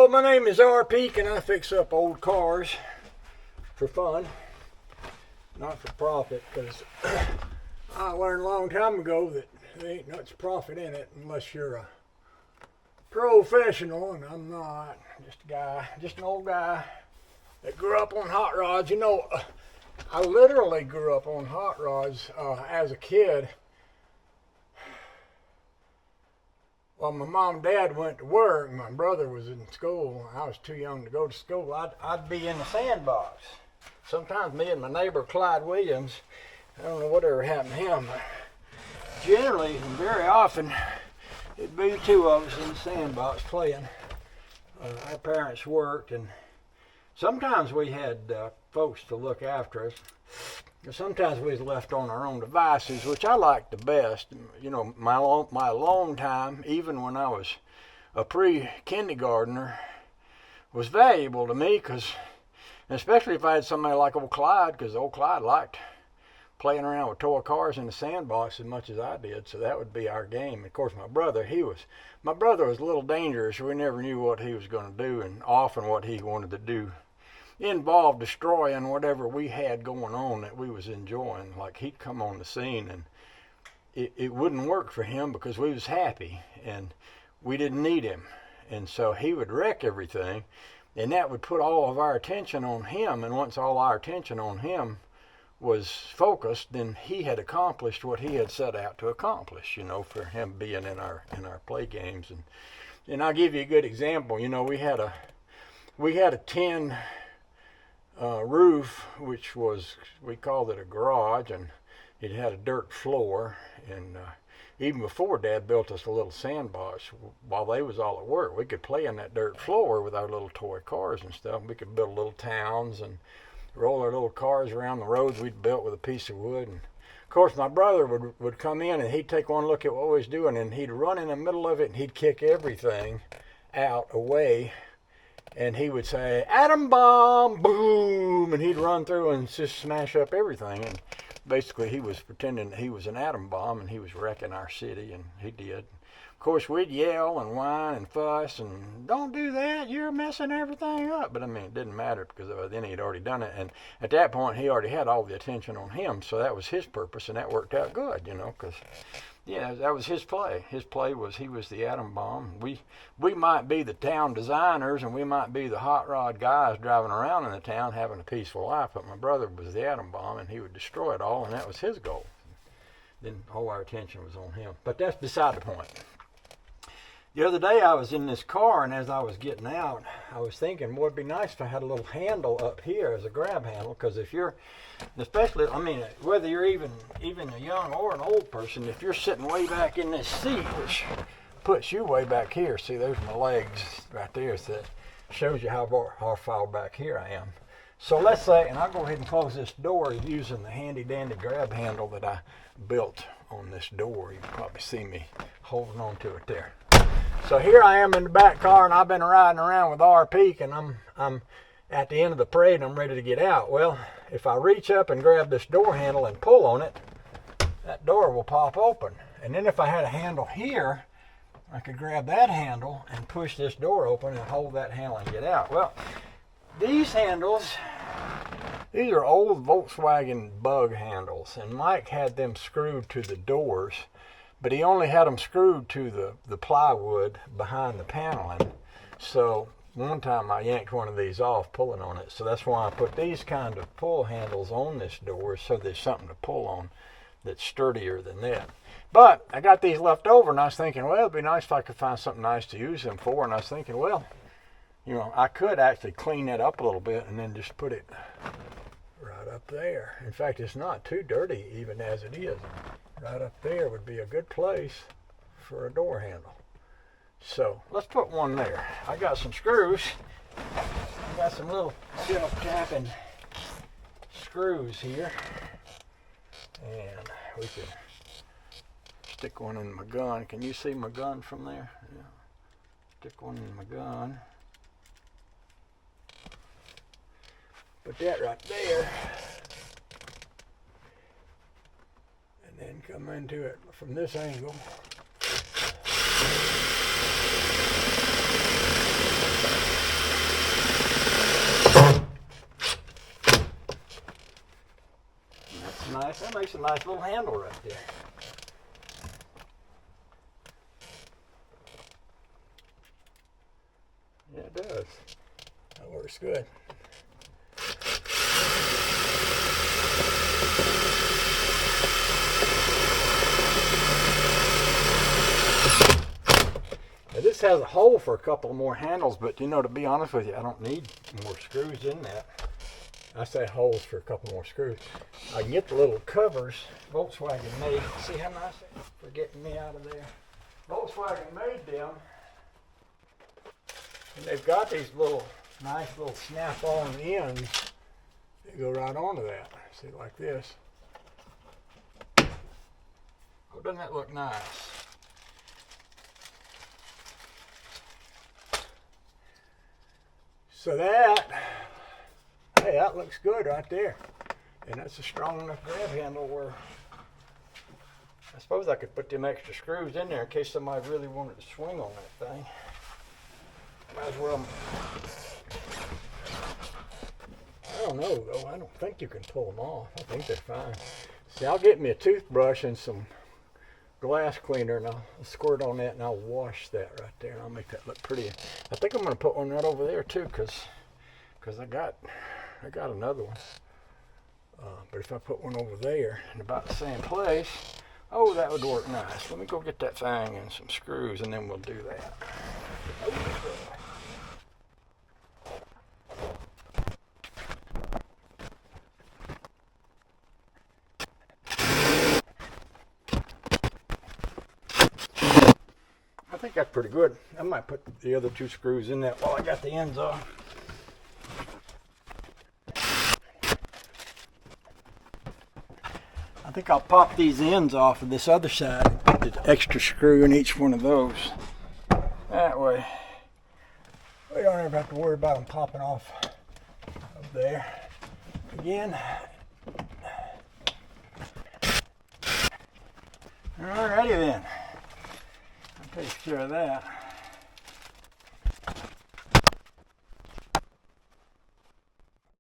my name is RP, and I fix up old cars for fun, not for profit, because I learned a long time ago that there ain't much profit in it unless you're a professional, and I'm not. Just an old guy that grew up on hot rods. You know, I literally grew up on hot rods as a kid. Well, my mom and dad went to work. My brother was in school. I was too young to go to school. I'd be in the sandbox. Sometimes me and my neighbor Clyde Williams, I don't know whatever happened to him, but generally and very often it'd be the two of us in the sandbox playing. Our parents worked, and sometimes we had folks to look after us. Sometimes we was left on our own devices, which I liked the best. You know, my alone time, even when I was a pre-kindergartner, was valuable to me, because, especially if I had somebody like old Clyde, because old Clyde liked playing around with toy cars in the sandbox as much as I did, so that would be our game. Of course, my brother was a little dangerous. We never knew what he was going to do, and often what he wanted to do involved destroying whatever we had going on that we was enjoying. Like, he'd come on the scene and it wouldn't work for him because we was happy and we didn't need him, and so he would wreck everything, and that would put all of our attention on him. And once all our attention on him was focused, then he had accomplished what he had set out to accomplish, you know, for him being in our play games. And I'll give you a good example. You know, we had a tin roof, which was, we called it a garage, and it had a dirt floor. And even before Dad built us a little sandbox, while they was all at work, we could play in that dirt floor with our little toy cars and stuff. We could build little towns and roll our little cars around the roads we'd built with a piece of wood. And of course, my brother would come in, and he'd take one look at what we was doing, and he'd run in the middle of it, and he'd kick everything out away. And he would say, "Atom bomb, boom," and he'd run through and just smash up everything. And basically, he was pretending that he was an atom bomb, and he was wrecking our city, and he did. Of course, we'd yell and whine and fuss and, "Don't do that, you're messing everything up." But I mean, it didn't matter, because then he'd already done it. And at that point, he already had all the attention on him, so that was his purpose, and that worked out good, you know, because yeah, that was his play. His play was he was the atom bomb. We might be the town designers, and we might be the hot rod guys driving around in the town having a peaceful life, but my brother was the atom bomb, and he would destroy it all, and that was his goal. Then all our attention was on him. But that's beside the point. The other day I was in this car, and as I was getting out, I was thinking, boy, it'd be nice if I had a little handle up here as a grab handle, because if you're, especially, I mean, whether you're even a young or an old person, if you're sitting way back in this seat, which puts you way back here, see, there's my legs right there, so that shows you how far back here I am. So let's say, and I'll go ahead and close this door using the handy dandy grab handle that I built on this door. You can probably see me holding on to it there. So here I am in the back car, and I've been riding around with RP, and I'm at the end of the parade, and I'm ready to get out. Well, if I reach up and grab this door handle and pull on it, that door will pop open. And then if I had a handle here, I could grab that handle and push this door open and hold that handle and get out. Well, these handles, these are old Volkswagen Bug handles, and Mike had them screwed to the doors, but he only had them screwed to the plywood behind the paneling. So one time I yanked one of these off pulling on it. So that's why I put these kind of pull handles on this door, so there's something to pull on that's sturdier than that. But I got these left over, and I was thinking, well, it'd be nice if I could find something nice to use them for. And I was thinking, well, you know, I could actually clean that up a little bit and then just put it right up there. In fact, it's not too dirty even as it is. Right up there would be a good place for a door handle. So let's put one there. I got some screws. I got some little self-tapping screws here. And we can stick one in my gun. Can you see my gun from there? Yeah. Stick one in my gun. Put that right there. And then come into it from this angle. That makes a nice little handle right there. Yeah, it does. That works good. Now this has a hole for a couple more handles, but you know, to be honest with you, I don't need more screws in that. I say holes for a couple more screws. I can get the little covers Volkswagen made. See how nice they are for getting me out of there. Volkswagen made them, and they've got these little nice little snap-on ends that go right onto that. See, like this. Oh, doesn't that look nice? So that, hey, that looks good right there. And that's a strong enough grab handle where I suppose I could put them extra screws in there in case somebody really wanted to swing on that thing. Might as well. I don't know though. I don't think you can pull them off. I think they're fine. See, I'll get me a toothbrush and some glass cleaner and I'll squirt on that and I'll wash that right there and I'll make that look pretty. I think I'm going to put one right over there too because I got another one. But if I put one over there in about the same place, oh, that would work nice. Let me go get that thing and some screws and then we'll do that. I think that's pretty good. I might put the other two screws in that while I got the ends off. I think I'll pop these ends off of this other side and put the extra screw in each one of those. That way we don't ever have to worry about them popping off up there again. Alrighty then. I'll take care of that.